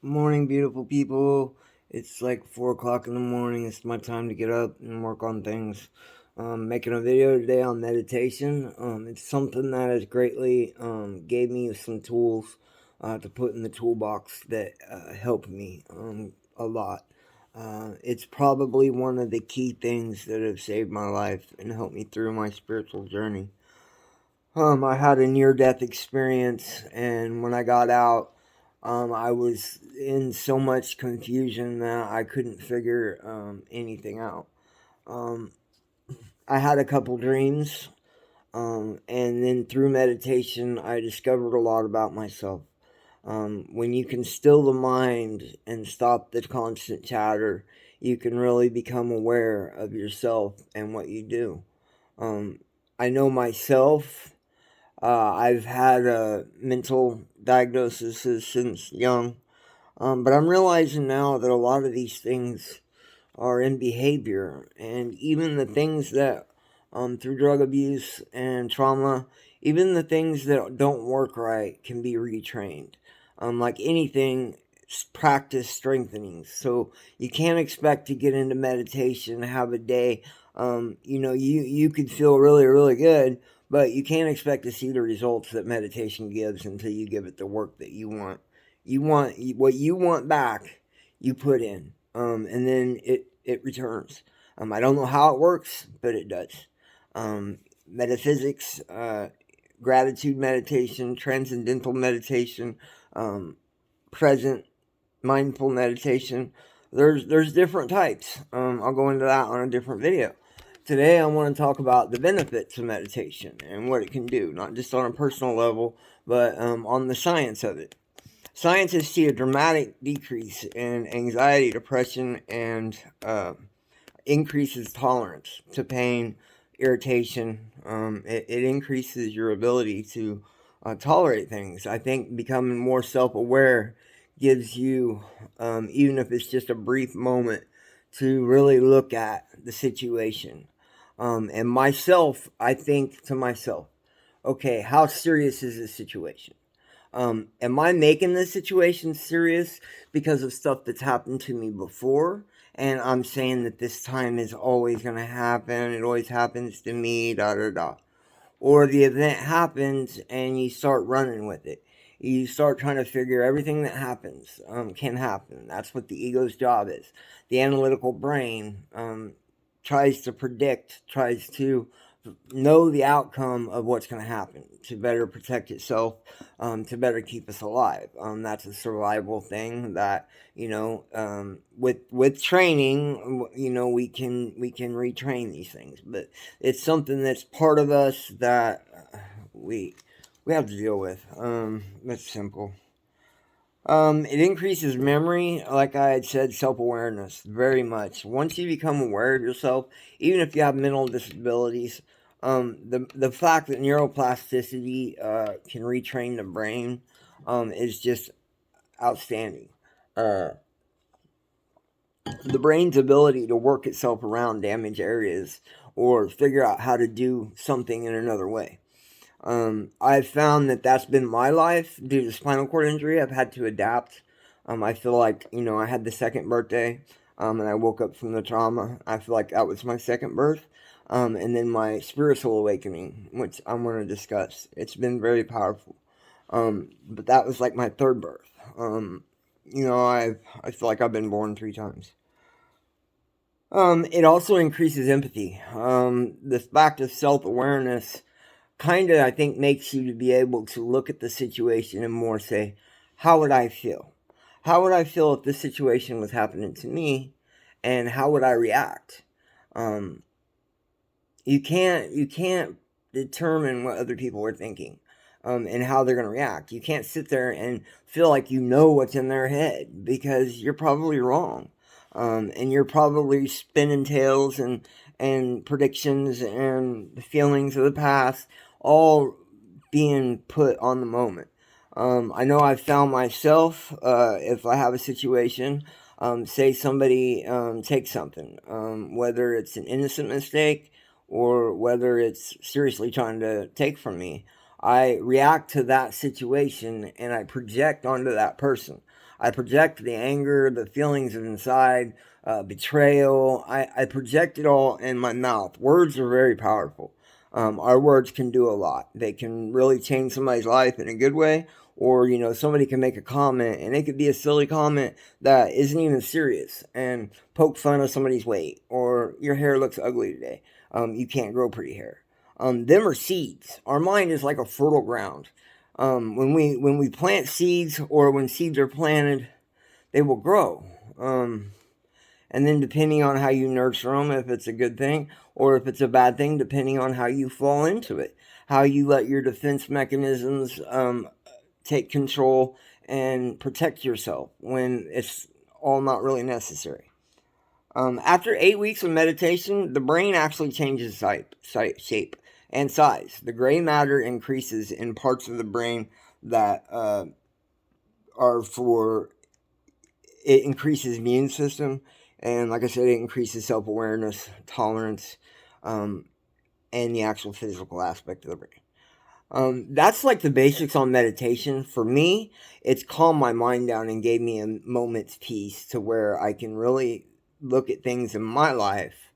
Morning, beautiful people. It's like 4 o'clock in the morning. It's my time to get up and work on things. Making a video today on meditation. It's something that has greatly gave me some tools to put in the toolbox that help me a lot. It's probably one of the key things that have saved my life and helped me through my spiritual journey. I had a near-death experience, and when I got out, I was in so much confusion that I couldn't figure anything out. Um, I had a couple dreams, and then through meditation, I discovered a lot about myself. When you can still the mind and stop the constant chatter, you can really become aware of yourself and what you do. Um, I know myself. I've had mental diagnoses since young, but I'm realizing now that a lot of these things are in behavior, and even the things that, through drug abuse and trauma, even the things that don't work right can be retrained. Like anything, practice strengthening. So you can't expect to get into meditation, have a day. You could feel really, really good, but you can't expect to see the results that meditation gives until you give it the work that you want. You want what you want back, you put in, and then it returns. I don't know how it works, but it does. Metaphysics, gratitude meditation, transcendental meditation, um, present mindful meditation. There's different types. I'll go into that on a different video. Today I want to talk about the benefits of meditation and what it can do, not just on a personal level, but on the science of it. Scientists see a dramatic decrease in anxiety, depression, and increases tolerance to pain, irritation. It increases your ability to tolerate things. I think becoming more self aware gives you, even if it's just a brief moment, to really look at the situation. And myself, I think to myself, okay, how serious is this situation? Am I making this situation serious because of stuff that's happened to me before? And I'm saying that this time is always going to happen. It always happens to me, da da da. Or the event happens and you start running with it. You start trying to figure everything that happens can happen. That's what the ego's job is. The analytical brain tries to predict, tries to know the outcome of what's going to happen to better protect itself, to better keep us alive. That's a survival thing that with training, we can retrain these things, but it's something that's part of us that we have to deal with. That's simple. It increases memory, like I had said, self awareness very much. Once you become aware of yourself, even if you have mental disabilities, the fact that neuroplasticity can retrain the brain is just outstanding. Uh, the brain's ability to work itself around damaged areas or figure out how to do something in another way. I've found that that's been my life due to spinal cord injury. I've had to adapt. I feel like, I had the second birthday, and I woke up from the trauma. I feel like that was my second birth. And then my spiritual awakening, which I'm going to discuss. It's been very powerful. But that was like my third birth. I feel like I've been born 3 times. It also increases empathy. The fact of self awareness kind of, I think, makes you to be able to look at the situation and more say, how would I feel? How would I feel if this situation was happening to me, and how would I react? Um, you can't determine what other people are thinking, and how they're going to react. You can't sit there and feel like you know what's in their head because you're probably wrong, and you're probably spinning tails and predictions and the feelings of the past all being put on the moment. I know I've found myself, if I have a situation, say somebody takes something, whether it's an innocent mistake or whether it's seriously trying to take from me, I react to that situation and I project onto that person. I project the anger, the feelings of inside, betrayal. I project it all in my mouth. Words are very powerful. Our words can do a lot. They can really change somebody's life in a good way, or somebody can make a comment, and it could be a silly comment that isn't even serious, and poke fun of somebody's weight, or your hair looks ugly today. You can't grow pretty hair. Them are seeds. Our mind is like a fertile ground. When we plant seeds, or when seeds are planted, they will grow. And then depending on how you nurture them, if it's a good thing or if it's a bad thing, depending on how you fall into it, how you let your defense mechanisms take control and protect yourself when it's all not really necessary. After 8 weeks of meditation, the brain actually changes shape and size. The gray matter increases in parts of the brain that are for it increases immune system, and like I said, it increases self-awareness, tolerance, and the actual physical aspect of the brain. That's like the basics on meditation. For me, it's calmed my mind down and gave me a moment's peace to where I can really look at things in my life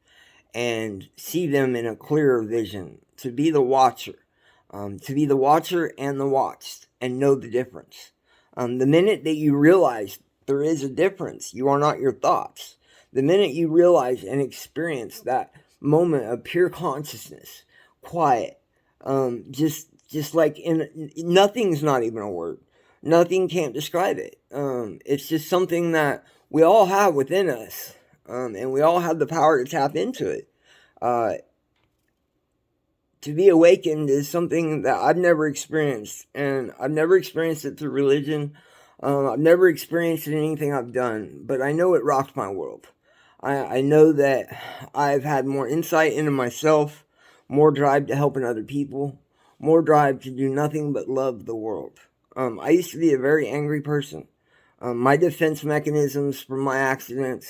and see them in a clearer vision, to be the watcher, and the watched, and know the difference. The minute that you realize there is a difference, you are not your thoughts. The minute you realize and experience that moment of pure consciousness, quiet, just like nothing's not even a word. Nothing can't describe it. It's just something that we all have within us, and we all have the power to tap into it. To be awakened is something that I've never experienced, and I've never experienced it through religion. I've never experienced it in anything I've done, but I know it rocked my world. I know that I've had more insight into myself, more drive to helping other people, more drive to do nothing but love the world. I used to be a very angry person. My defense mechanisms from my accident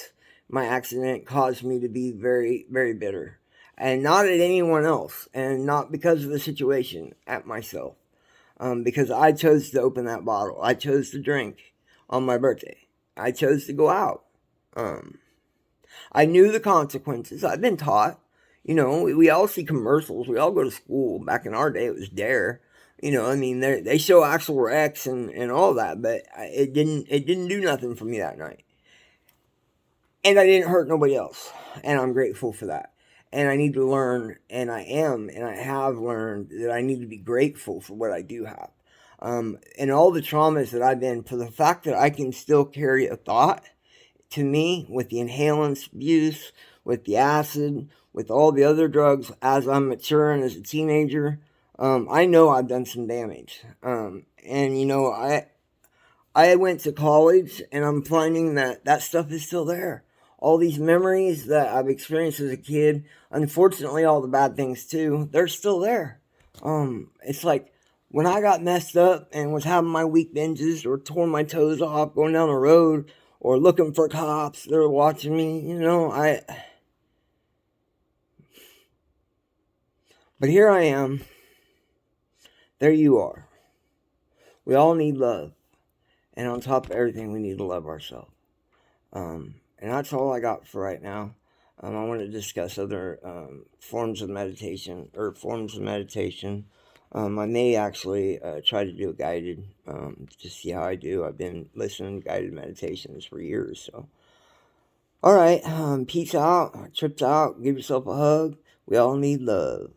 caused me to be very, very bitter. And not at anyone else, and not because of the situation, at myself. Because I chose to open that bottle. I chose to drink on my birthday. I chose to go out. I knew the consequences. I've been taught. We all see commercials. We all go to school. Back in our day, it was Dare. They show actual wrecks and all that, but it didn't do nothing for me that night. And I didn't hurt nobody else. And I'm grateful for that. And I need to learn, and I have learned that I need to be grateful for what I do have. And all the traumas that I've been, for the fact that I can still carry a thought, to me, with the inhalants abuse, with the acid, with all the other drugs, as I'm maturing as a teenager, I know I've done some damage. I went to college, and I'm finding that stuff is still there. All these memories that I've experienced as a kid, unfortunately all the bad things too, they're still there. It's like when I got messed up and was having my week binges, or tore my toes off going down the road, or looking for cops that were watching me, but here I am. There you are. We all need love. And on top of everything, we need to love ourselves. And that's all I got for right now. I want to discuss other forms of meditation. I may actually try to do a guided, to see how I do. I've been listening to guided meditations for years. So, all right, peace out, trips out, give yourself a hug. We all need love.